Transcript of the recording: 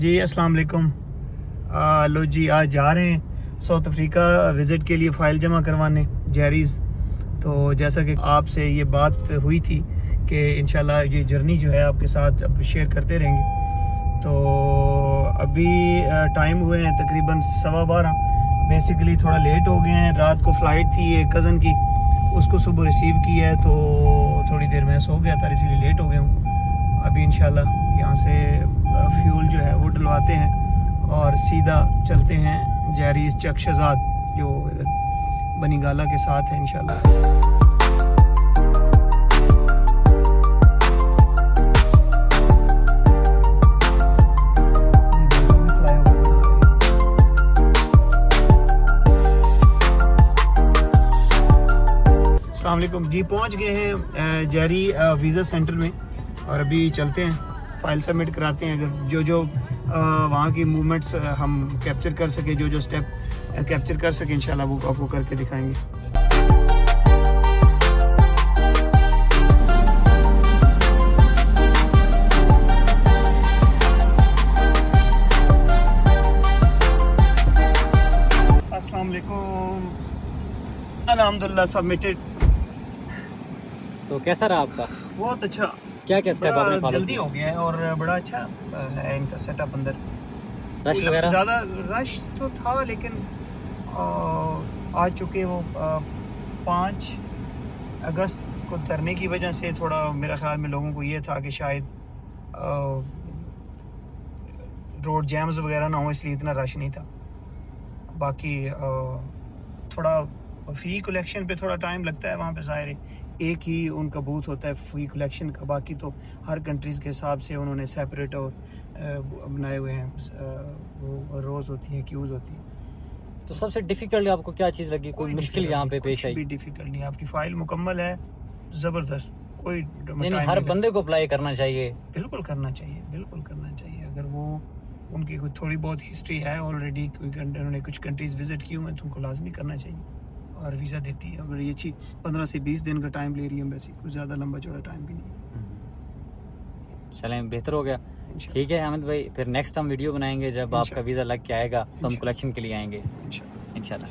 जी अस्सलाम वालेकुम। लो जी, आज जा रहे हैं साउथ अफ्रीका विज़िट के लिए फ़ाइल जमा करवाने जेरीज़। तो जैसा कि आपसे ये बात हुई थी कि इंशाल्लाह ये जर्नी जो है आपके साथ अब शेयर करते रहेंगे। तो अभी टाइम हुए हैं तकरीबन 12:15। बेसिकली थोड़ा लेट हो गए हैं। रात को फ़्लाइट थी एक कज़न की, उसको सुबह रिसीव किया है तो थोड़ी देर में सो गया था, इसीलिए लेट हो गया हूँ। अभी इंशाल्लाह यहाँ से फ्यूल जो है वो डलवाते हैं और सीधा चलते हैं जेरीज़ चक शहजाद जो बनीगाला के साथ है इंशाल्लाह। अस्सलाम वालेकुम जी, पहुँच गए हैं जेरी वीज़ा सेंटर में और अभी चलते हैं फ़ाइल सबमिट कराते हैं। अगर जो वहाँ की मूवमेंट्स हम कैप्चर कर सके, जो स्टेप कैप्चर कर सके इंशाल्लाह वो आपको करके दिखाएंगे। अस्सलाम वालेकुम। अल्हम्दुलिल्लाह सबमिटेड। तो कैसा रहा आपका? बहुत अच्छा। क्या क्या स्टेप आपने फॉलो जल्दी हो गया है और बड़ा अच्छा है इनका सेटअप अंदर। रश वगैरह ज़्यादा रश तो था लेकिन आ चुके वो 5 अगस्त को तरने की वजह से थोड़ा मेरा ख्याल में लोगों को ये था कि शायद रोड जैम्स वगैरह ना हो, इसलिए इतना रश नहीं था। बाकी थोड़ा फ़ी कलेक्शन पे थोड़ा टाइम लगता है वहाँ पे, ज़ाहिर है एक ही उनका बूथ होता है फ़ी कलेक्शन का, बाकी तो हर कंट्रीज़ के हिसाब से उन्होंने सेपरेट और बनाए हुए हैं, वो रोज़ होती हैं, क्यूज़ होती हैं। तो सबसे डिफिकल्ट आपको क्या चीज़ लगी? कोई मुश्किल यहाँ पे पेश आई? भी डिफिकल्ट नहीं, आपकी फ़ाइल मुकम्मल है, ज़बरदस्त। कोई नहीं, हर बंदे को अप्लाई करना चाहिए। बिल्कुल करना चाहिए, बिल्कुल करना चाहिए। अगर वो उनकी कोई थोड़ी बहुत हिस्ट्री है ऑलरेडी, उन्होंने कुछ कंट्रीज़ विज़िट की हुए हैं तो उनको लाजमी करना चाहिए और वीज़ा देती है। अगर ये चीज़ 15 से 20 दिन का टाइम ले रही है एम्बेसी, कुछ ज़्यादा लंबा चौड़ा टाइम भी नहीं। चलें, बेहतर हो गया। ठीक है हामिद भाई, फिर नेक्स्ट हम वीडियो बनाएंगे जब आपका वीज़ा लग के आएगा तो हम कलेक्शन के लिए आएंगे इंशाल्लाह।